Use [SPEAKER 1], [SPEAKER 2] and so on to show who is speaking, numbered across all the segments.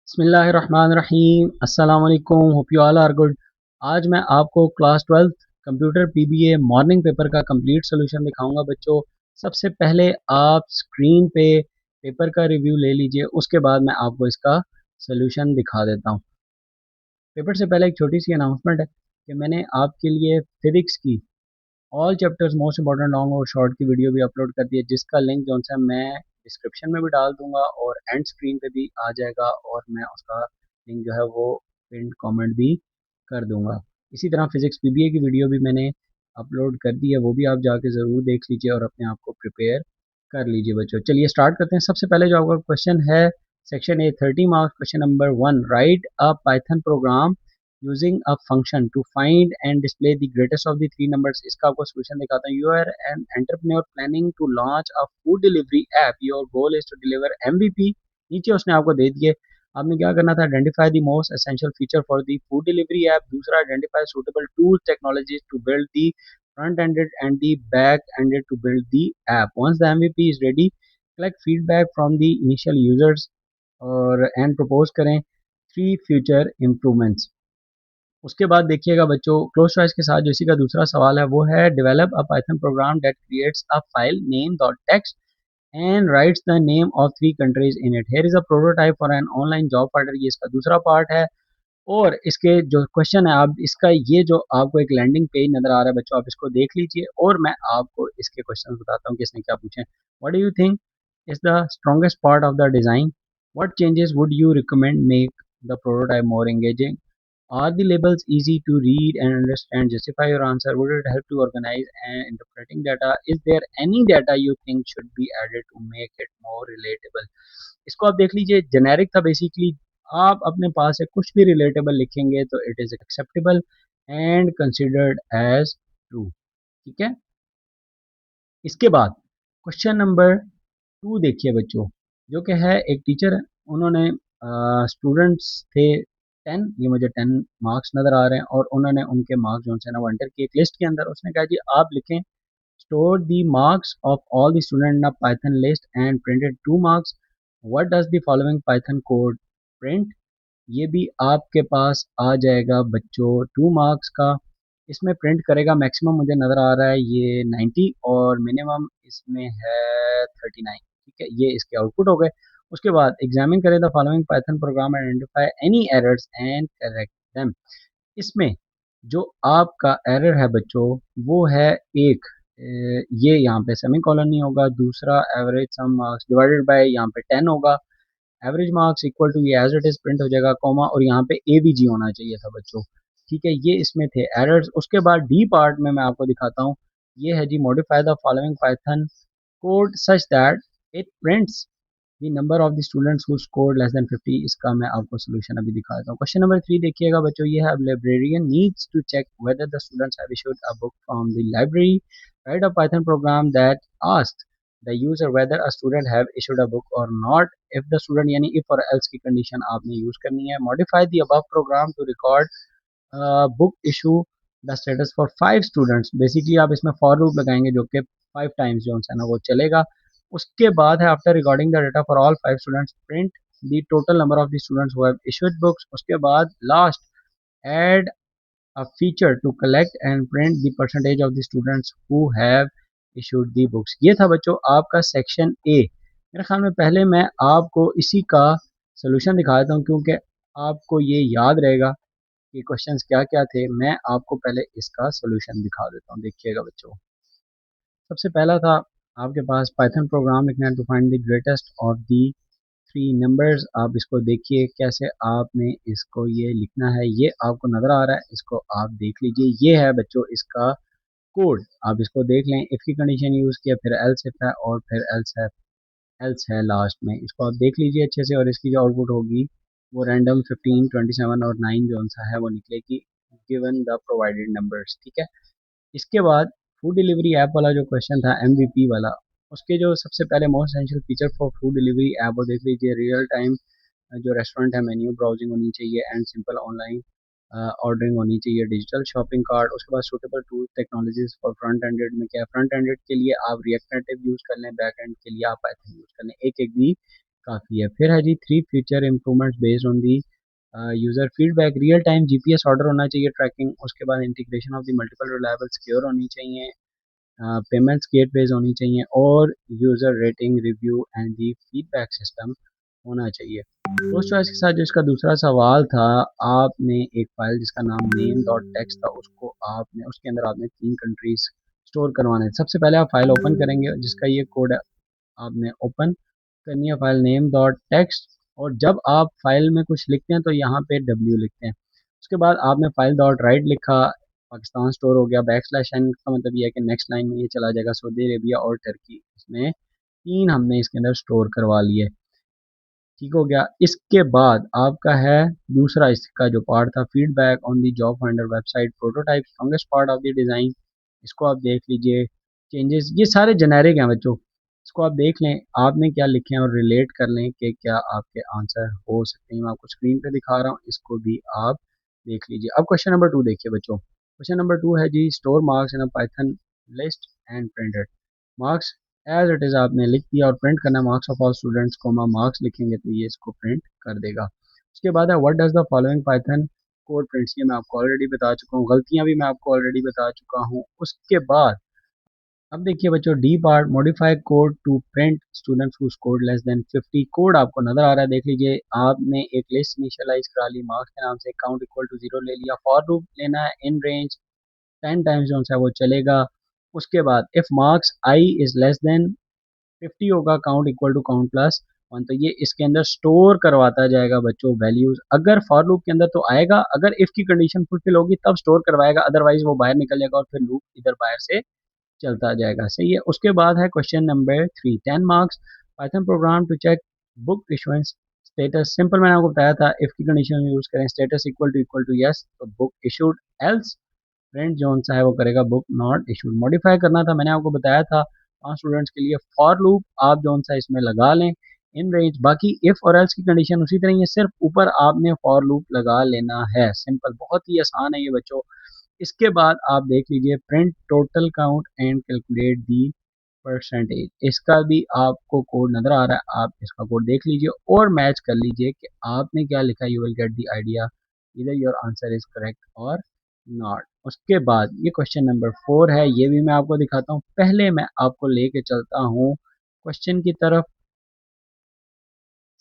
[SPEAKER 1] बिस्मिल्लाहिर्रहमानिर्रहीम अस्सलाम वालेकुम, hope you all are good. आज मैं आपको class 12th computer PBA morning paper का कंप्लीट सोल्यूशन दिखाऊंगा बच्चों। सबसे पहले आप स्क्रीन पे पेपर का रिव्यू ले लीजिए, उसके बाद मैं आपको इसका सोल्यूशन दिखा देता हूँ। पेपर से पहले एक छोटी सी अनाउंसमेंट है कि मैंने आपके लिए फिजिक्स की all chapters most important long और शॉर्ट की वीडियो भी अपलोड कर दी है, जिसका लिंक जो है मैं डिस्क्रिप्शन में भी डाल दूंगा और एंड स्क्रीन पे भी आ जाएगा, और मैं उसका लिंक जो है वो पिन कमेंट भी कर दूंगा। इसी तरह फिजिक्स पीबीए की वीडियो भी मैंने अपलोड कर दी है, वो भी आप जाके ज़रूर देख लीजिए और अपने आप को प्रिपेयर कर लीजिए बच्चों। चलिए स्टार्ट करते हैं। सबसे पहले जो आपका क्वेश्चन है, section A 30 marks, question number 1, right a Python programme using a function to find and display the greatest of the three numbers। इसका आपको solution दिखाता हूँ। You are an entrepreneur planning to launch a food delivery app। Your goal is to deliver MVP। नीचे उसने आपको दे दिए। आपने क्या करना था, identify the most essential feature for the food delivery app। दूसरा, identify suitable tools technologies to build the front ended and the back ended to build the app। Once the MVP is ready, collect feedback from the initial users और and propose करें 3 future improvements। उसके बाद देखिएगा बच्चों, close choice के साथ जो इसी का दूसरा सवाल है वो है, develop a Python program that creates a file name dot text and rights the name of 3 countries in it. Here is a prototype for an online job finder. ये इसका दूसरा पार्ट है। और इसके जो क्वेश्चन है, आप इसका ये जो आपको एक लैंडिंग पेज नजर आ रहा है बच्चों, आप इसको देख लीजिए और मैं आपको इसके क्वेश्चन बताता हूँ कि इसने क्या पूछे। What do you think is the strongest part of the design? What changes would you recommend make the prototype more engaging? Are the labels easy to read and understand? Justify your answer. Would it help to organize and interpreting data? Is there any data you think should be added to make it more relatable? इसको आप देख लीजिए, generic था basically. आप अपने पास से कुछ भी रिलेटेबल लिखेंगे तो it is acceptable and considered as true. ठीक है। इसके बाद क्वेश्चन नंबर 2 देखिए बच्चों, जो कि है एक टीचर, उन्होंने स्टूडेंट्स थे 10, ये मुझे 10 मार्क्स नज़र आ रहे हैं, और उन्होंने उनके मार्क्स जो है ना वो एंटर किए एक लिस्ट के अंदर। उसने कहा जी आप लिखें, store the marks of all the student in a Python list and printed 2 marks. What does the following Python code print? ये भी आपके पास आ जाएगा बच्चों 2 मार्क्स का। इसमें प्रिंट करेगा, मैक्सिमम मुझे नज़र आ रहा है ये 90 और मिनिमम इसमें है 39। ठीक है, ये इसके आउटपुट हो गए। उसके बाद एग्जामिन करें the following Python programme and identify any errors and correct them. इसमें जो आपका एरर है बच्चों वो है एक, ये यहाँ पे सेमी कॉलन नहीं होगा। दूसरा, average sum marks divided by यहाँ पे 10 होगा। एवरेज मार्क्स इक्वल टू ये एज इट इज प्रिंट हो जाएगा, कॉमा, और यहाँ पे ए बी जी होना चाहिए था बच्चों। ठीक है, ये इसमें थे एरर्स। उसके बाद डी पार्ट में मैं आपको दिखाता हूँ। ये है जी, modify the following Python code such that it prints the number of the students who scored less than 50। इसका मैं आपको सोल्यूशन अभी दिखाता हूँ। क्वेश्चन नंबर 3 देखिएगा बच्चों, ये है, librarian needs to check whether the students have issued a book from the library. Write a Python program that asks the user whether a student have issued a book or not। if the student, यानी if और else की condition आपने use करनी है। modify the above program to record book issue the status for 5 students। Basically आप इसमें for loop लगाएंगे जो कि 5 times जो है ना वो चलेगा। उसके बाद है, after recording the data for all 5 students print the total number of the students who have issued books. उसके बाद last, add a feature to collect and print the percentage of the students who have issued the books। ये था बच्चों आपका section A. मेरे ख्याल में पहले मैं आपको इसी का सोल्यूशन दिखा देता हूँ, क्योंकि आपको ये याद रहेगा कि क्वेश्चंस क्या क्या थे। मैं आपको पहले इसका सोल्यूशन दिखा देता हूँ, देखिएगा बच्चों। सबसे पहला था आपके पास पाइथन प्रोग्राम लिखना है to find the greatest of the 3 numbers. आप इसको देखिए कैसे आपने इसको ये लिखना है, ये आपको नज़र आ रहा है, इसको आप देख लीजिए। ये है बच्चों इसका कोड, आप इसको देख लें। इफ़ की कंडीशन यूज़ किया, फिर एल्स इफ है, और फिर एल्स है लास्ट में। इसको आप देख लीजिए अच्छे से, और इसकी जो आउटपुट होगी वो रैंडम 15, 27 और 9 जो सा है वो निकलेगी, गिवन द प्रोवाइडेड नंबर्स। ठीक है। इसके बाद फूड डिलीवरी ऐप वाला जो क्वेश्चन था, एमवीपी वाला, उसके जो सबसे पहले most essential feature for food delivery app वो देख लीजिए। रियल टाइम जो रेस्टोरेंट है मेन्यू ब्राउजिंग होनी चाहिए, एंड सिंपल ऑनलाइन ऑर्डरिंग होनी चाहिए, डिजिटल शॉपिंग कार्ड। उसके बाद suitable tool technologies for front ended में क्या है, फ्रंट एंडेड के लिए आप रिएक्ट नेटिव यूज़ कर लें, बैक एंड के लिए आप पाइथन यूज़ कर लें। एक एक भी काफ़ी है। फिर है जी 3 feature improvements based on the user feedback, real time GPS order होना चाहिए ट्रैकिंग, उसके बाद integration of the multiple reliable secure होनी चाहिए, पेमेंट्स गेटवेज होनी चाहिए और user rating review and the feedback system होना चाहिए। पोस्ट चॉइस के साथ जो इसका दूसरा सवाल था, आपने एक फाइल जिसका नाम नेम डॉट टेक्स्ट था, उसको आपने उसके अंदर आपने 3 कंट्रीज स्टोर करवाने हैं। सबसे पहले आप फाइल ओपन करेंगे जिसका ये कोड है, आपने ओपन करनी है फाइल नेम डॉट टेक्स्ट, और जब आप फाइल में कुछ लिखते हैं तो यहाँ पे डब्ल्यू लिखते हैं। उसके बाद आपने फाइल डॉट राइट लिखा, पाकिस्तान स्टोर हो गया, बैक स्लैश एन का मतलब ये है कि नेक्स्ट लाइन में ये चला जाएगा सऊदी अरेबिया और टर्की, इसमें 3 हमने इसके अंदर स्टोर करवा लिए। ठीक हो गया। इसके बाद आपका है दूसरा इसका जो पार्ट था, feedback on the job finder website prototype strongest part of the design, इसको आप देख लीजिए। चेंजेस ये सारे जेनेरिक हैं बच्चों, इसको आप देख लें आपने क्या लिखे हैं और रिलेट कर लें कि क्या आपके आंसर हो सकते हैं। मैं आपको स्क्रीन पे दिखा रहा हूँ, इसको भी आप देख लीजिए। अब क्वेश्चन नंबर 2 देखिए बच्चों। क्वेश्चन नंबर 2 है जी store marks in a Python list and printed marks as it is, आपने लिख दिया और प्रिंट करना मार्क्स ऑफ ऑल स्टूडेंट्स को मार्क्स लिखेंगे तो ये इसको प्रिंट कर देगा। उसके बाद है what does the following Python code prints, ये मैं आपको ऑलरेडी बता चुका हूँ, गलतियाँ भी मैं आपको ऑलरेडी बता चुका हूँ। उसके बाद अब देखिए बच्चों D part modify code to print students who scored less than 50, code आपको नजर आ रहा है, देख लीजिए। आपने एक लिस्ट इनिशियलाइज करा ली, मार्क्स के नाम से काउंट इक्वल टू 0 ले लिया, फॉर लूप लेना है इन रेंज 10 टाइम्स जो है वो चलेगा। उसके बाद if marks I is less than 50 होगा, count equal to count plus 1, तो ये इसके अंदर स्टोर करवाता जाएगा बच्चों वैल्यूज। अगर फॉर लूप के अंदर तो आएगा, अगर इफ की कंडीशन फुलफिल होगी तब स्टोर करवाएगा, अदरवाइज वो बाहर निकल जाएगा और फिर लूप इधर बाहर से चलता जाएगा। सही है। उसके बाद है question number 3, 10 marks python program to check book issuance status. Simple मैंने आपको बताया था, इफ की कंडीशन यूज करें, स्टेटस इक्वल टू यस तो बुक इशूड, एल्स प्रिंट जोन सा है वो करेगा बुक नॉट इशूड। मॉडिफाई करना था, मैंने आपको बताया था 5 स्टूडेंट्स के लिए फॉर लूप आप जोन सा इसमें लगा लें इन रेंज, बाकी इफ और एल्स की कंडीशन उसी तरह ही है, सिर्फ ऊपर आपने फॉर लूप लगा लेना है। सिंपल, बहुत ही आसान है ये बच्चों। इसके बाद आप देख लीजिए print total count and calculate the percentage, इसका भी आपको कोड नजर आ रहा है, आप इसका कोड देख लीजिए और मैच कर लीजिए कि आपने क्या लिखा, you will get the idea इधर योर आंसर इज करेक्ट और नॉट। उसके बाद ये क्वेश्चन नंबर 4 है, ये भी मैं आपको दिखाता हूँ। पहले मैं आपको लेके चलता हूँ क्वेश्चन की तरफ।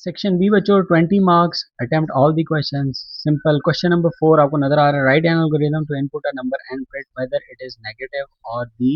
[SPEAKER 1] सेक्शन बी बच्चों 20 marks attempt all the questions. Simple question number 4 आपको नजर आ रहा है, write an algorithm to input a number and print whether it is negative और दी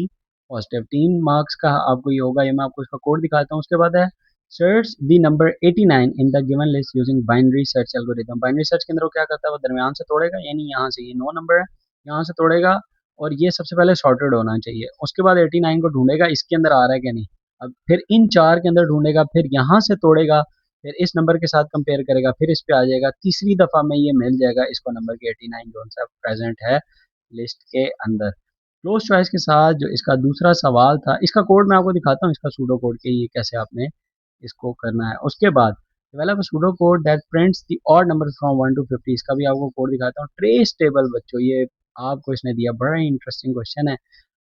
[SPEAKER 1] पॉजिटिव। 3 मार्क्स का आपको ये होगा, ये मैं आपको इसका कोड दिखाता हूँ। उसके बाद है search the number 89 in the given list using binary search algorithm. Binary search के अंदर वो क्या करता है, वो दरमियान से तोड़ेगा, यानी यहाँ से ये 9 नंबर है, यहाँ से तोड़ेगा और ये सबसे पहले सॉर्टेड होना चाहिए। उसके बाद 89 को ढूंढेगा इसके अंदर आ रहा है कि नहीं, अब फिर इन 4 के अंदर ढूंढेगा, फिर यहाँ से तोड़ेगा, फिर इस नंबर के साथ कंपेयर करेगा, फिर इस पे आ जाएगा, तीसरी दफा में ये मिल जाएगा इसको नंबर के 89 जो सा प्रेजेंट है लिस्ट के अंदर। क्लोज चॉइस के साथ जो इसका दूसरा सवाल था, इसका कोड मैं आपको दिखाता हूँ, इसका सूडो कोड के ये कैसे आपने इसको करना है। उसके बाद develop pseudo code that prints the odd number from 1 to 50, इसका भी आपको कोड दिखाता हूँ। ट्रेस टेबल बच्चों ये आपको इसने दिया, बड़ा इंटरेस्टिंग क्वेश्चन है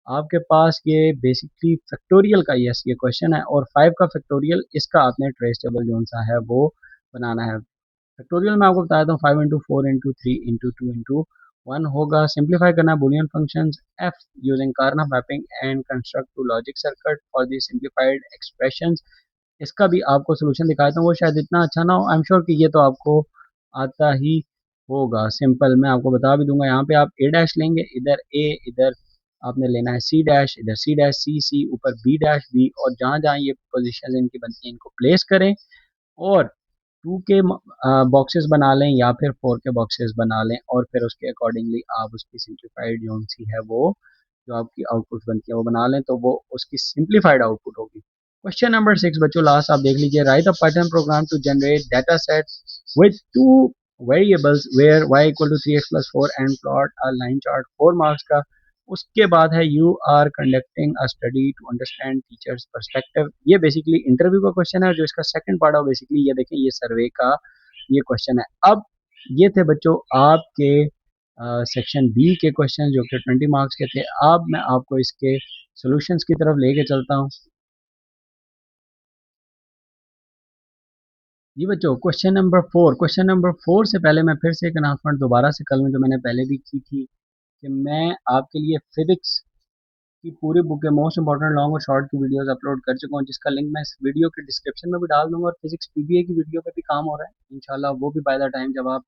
[SPEAKER 1] आपके पास। ये बेसिकली फैक्टोरियल का यस ये क्वेश्चन है और 5 का फैक्टोरियल, इसका आपने ट्रेस टेबल जो सा है वो बनाना है। फैक्टोरियल मैं आपको बता देता हूँ, 5 इंटू 4 इंटू 3 इंटू 2 इंटू 1 होगा। सिंप्लीफाई करना Boolean functions F using Karnaugh mapping and construct two logic circuit for the simplified expressions, इसका भी आपको सोल्यूशन दिखाता हूँ। वो शायद इतना अच्छा ना हो, आई एम श्योर कि ये तो आपको आता ही होगा। सिंपल मैं आपको बता भी दूंगा, यहाँ पे आप ए डैश लेंगे, इधर ए, इधर आपने लेना है सी डैश, इधर सी डैश सी सी, ऊपर बी डैश बी, और जहाँ जहाँ ये पोजीशन इनकी बनती है इनको प्लेस करें और 2 के बॉक्सेस बना लें या फिर 4 के बॉक्सेस बना लें और फिर उसके अकॉर्डिंगली आप उसकी सिंप्लीफाइड जो सी है वो जो आपकी आउटपुट बनती है वो बना लें, तो वो उसकी सिंप्लीफाइड आउटपुट होगी। क्वेश्चन नंबर 6 बच्चों लास्ट आप देख लीजिए, write a pattern program to generate data set with 2 variables where y equal to 3x plus 4 and plot a line chart, 4 marks का। उसके बाद है you are conducting a study to understand teachers perspective, ये basically interview का question है। जो इसका second part है बेसिकली ये देखें, ये सर्वे का ये क्वेश्चन है। अब ये थे बच्चों आपके सेक्शन बी के क्वेश्चन जो कि 20 मार्क्स के थे। अब मैं आपको इसके सॉल्यूशंस की तरफ लेके चलता हूँ। जी बच्चों, क्वेश्चन नंबर 4 से पहले मैं फिर से एक अनाउंसमेंट दोबारा से कर लूँ जो मैंने पहले भी की थी कि मैं आपके लिए फिजिक्स की पूरी बुक के मोस्ट इंपॉर्टेंट लॉन्ग और शॉर्ट की वीडियोस अपलोड कर चुका हूँ, जिसका लिंक मैं इस वीडियो के डिस्क्रिप्शन में भी डाल दूंगा। और फिजिक्स पीबीए की वीडियो पे भी काम हो रहा है इंशाल्लाह, वो भी बाय द टाइम जब आप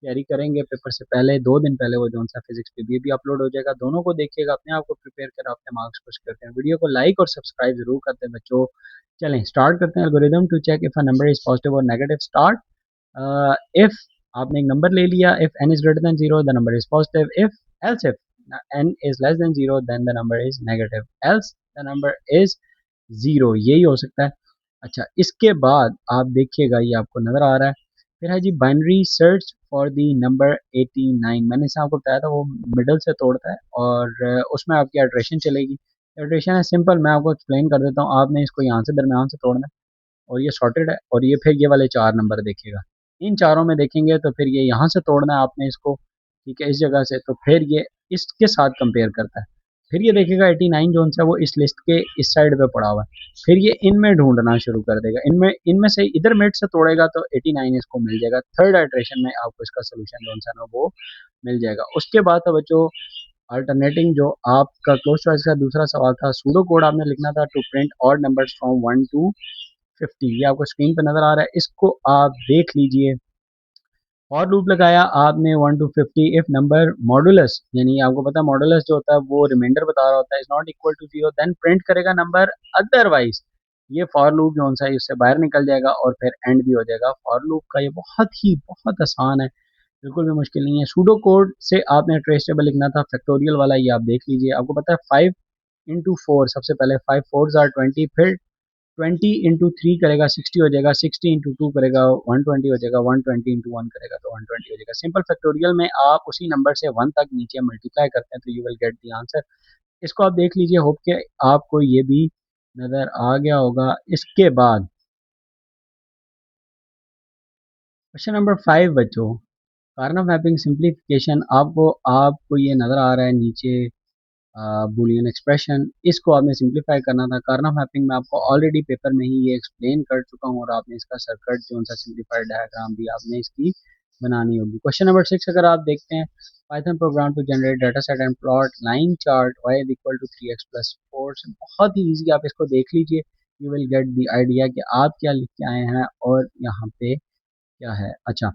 [SPEAKER 1] तैयारी करेंगे पेपर से पहले 2 दिन पहले वो जो सा फिजिक्स पीबीए भी अपलोड हो जाएगा। दोनों को देखिएगा, अपने आप को प्रिपेयर करें, अपने मार्क्स पुश करते हैं। वीडियो को लाइक और सब्सक्राइब जरूर करते हैं बच्चों। चलें स्टार्ट करते हैं। Algorithm to check if a number is positive और नेगेटिव। स्टार्ट। इफ आपने एक नंबर ले लिया, if n is greater than zero the number is positive, if else if n is less than zero then the number is negative, else the number is zero. यही हो सकता है। अच्छा, इसके बाद आप देखिएगा, ये आपको नजर आ रहा है। फिर है जी binary search for the number 89। मैंने इसे आपको बताया था वो मिडल से तोड़ता है और उसमें आपकी अल्ट्रेशन चलेगी। अल्ट्रेशन है सिंपल, मैं आपको एक्सप्लेन कर देता हूँ। आपने इसको यहाँ से दरमियान से तोड़ना है और ये सॉर्टेड है। और ये फिर ये वाले 4 नंबर देखिएगा, इन चारों में देखेंगे तो फिर ये यहाँ से तोड़ना है आपने इसको, ठीक है, इस जगह से। तो फिर ये इसके साथ कंपेयर करता है। फिर ये देखेगा 89 जो सा वो इस लिस्ट के इस साइड पे पड़ा हुआ है। फिर ये इनमें ढूंढना शुरू कर देगा, इनमें इनमें से इधर मिड से तोड़ेगा तो 89 इसको मिल जाएगा। थर्ड आइट्रेशन में आपको इसका सोल्यूशन जो सा ना वो मिल जाएगा। उसके बाद था बच्चों अल्टरनेटिंग, जो आपका क्लोज चॉइस का दूसरा सवाल था। सूडो कोड आपने लिखना था to print odd numbers from 1 to 50। ये आपको स्क्रीन पर नजर आ रहा है, इसको आप देख लीजिए। और लूप लगाया आपने 1 to 50 इफ नंबर मॉडुलस, यानी आपको पता है मॉडुलस जो होता है वो रिमाइंडर बता रहा होता है, is not equal to zero, then print करेगा नंबर, अदरवाइज ये फॉर लूप जो है इससे बाहर निकल जाएगा और फिर एंड भी हो जाएगा। फॉर लूप का ये बहुत आसान है, बिल्कुल भी मुश्किल नहीं है। सूडो कोड से आपने ट्रेस टेबल लिखना था फैक्टोरियल वाला, ये आप देख लीजिए। आपको पता है 5 into 4, सबसे पहले 5 4s are 20, फिर 20 into 3 करेगा 60 हो जाएगा, 60 into 2 करेगा 120 हो जाएगा, 120 into 1 करेगा तो 120 हो जाएगा। सिंपल फैक्टोरियल में आप उसी नंबर से 1 तक नीचे मल्टीप्लाई करते हैं तो you will get the answer. इसको आप देख लीजिए, होप के आपको ये भी नजर आ गया होगा। इसके बाद क्वेश्चन नंबर 5 बच्चों, कार्नोव मैपिंग सिंप्लीफिकेशन। आपको ये नजर आ रहा है नीचे बुलियन एक्सप्रेशन, इसको आपने सिंप्लीफाई करना था। कार्नोव मैपिंग में आपको ऑलरेडी पेपर में ही ये एक्सप्लेन कर चुका हूँ और आपने इसका सर्किट जो सा सिंप्लीफाइड डायग्राम भी आपने इसकी बनानी होगी। क्वेश्चन नंबर 6 अगर आप देखते हैं, Python program to generate data set and plot line chart y is equal to 3x+4। बहुत ही ईजी, आप इसको देख लीजिए, you will get the idea कि आप क्या लिख के आए हैं और यहाँ पे क्या है। अच्छा,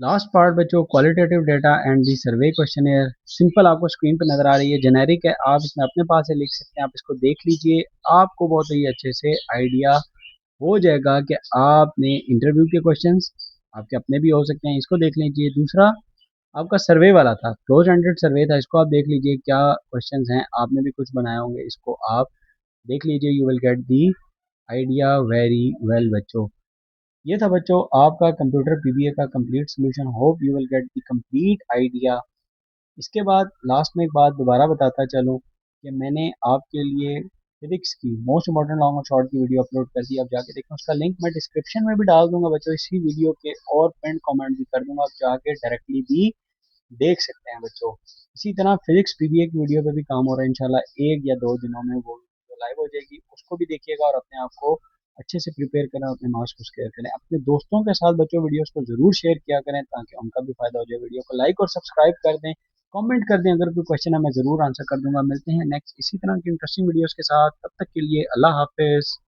[SPEAKER 1] लास्ट पार्ट बच्चों, qualitative data and the survey questionnaire. Simple आपको स्क्रीन पर नजर आ रही है, जेनेरिक है, आप इसमें अपने पास से लिख सकते हैं। आप इसको देख लीजिए, आपको बहुत ही अच्छे से आइडिया हो जाएगा कि आपने इंटरव्यू के क्वेश्चंस आपके अपने भी हो सकते हैं। इसको देख लीजिए। दूसरा आपका सर्वे वाला था, क्लोज एंडेड सर्वे था, इसको आप देख लीजिए क्या क्वेश्चंस हैं, आपने भी कुछ बनाए होंगे, इसको आप देख लीजिए। You will get the idea very well बच्चों। ये था बच्चों आपका कंप्यूटर पीबीए का complete solution. Hope you will get the complete idea. इसके बाद लास्ट में एक बात दोबारा बताता चलूँ कि मैंने आपके लिए फिजिक्स की मोस्ट इंपॉर्टेंट लॉन्ग और शॉर्ट की वीडियो अपलोड कर दी, आप जाके देखें। उसका लिंक मैं डिस्क्रिप्शन में भी डाल दूंगा बच्चों इसी वीडियो के, और पिन कमेंट भी कर दूंगा, आप जाके डायरेक्टली भी देख सकते हैं बच्चों। इसी तरह फिजिक्स पीबीए की वीडियो पे भी काम हो रहा है, इंशाल्लाह 1 या 2 दिनों में वो वीडियो लाइव हो जाएगी, उसको भी देखिएगा और अपने आप को अच्छे से प्रिपेयर करें, अपने मार्क्स को स्केयर करें। अपने दोस्तों के साथ बच्चों वीडियोस को जरूर शेयर किया करें ताकि उनका भी फायदा हो जाए। वीडियो को लाइक और सब्सक्राइब कर दें, कमेंट कर दें, अगर कोई क्वेश्चन है मैं जरूर आंसर कर दूंगा। मिलते हैं नेक्स्ट इसी तरह की इंटरेस्टिंग वीडियोस के साथ, तब तक के लिए अल्लाह हाफिज।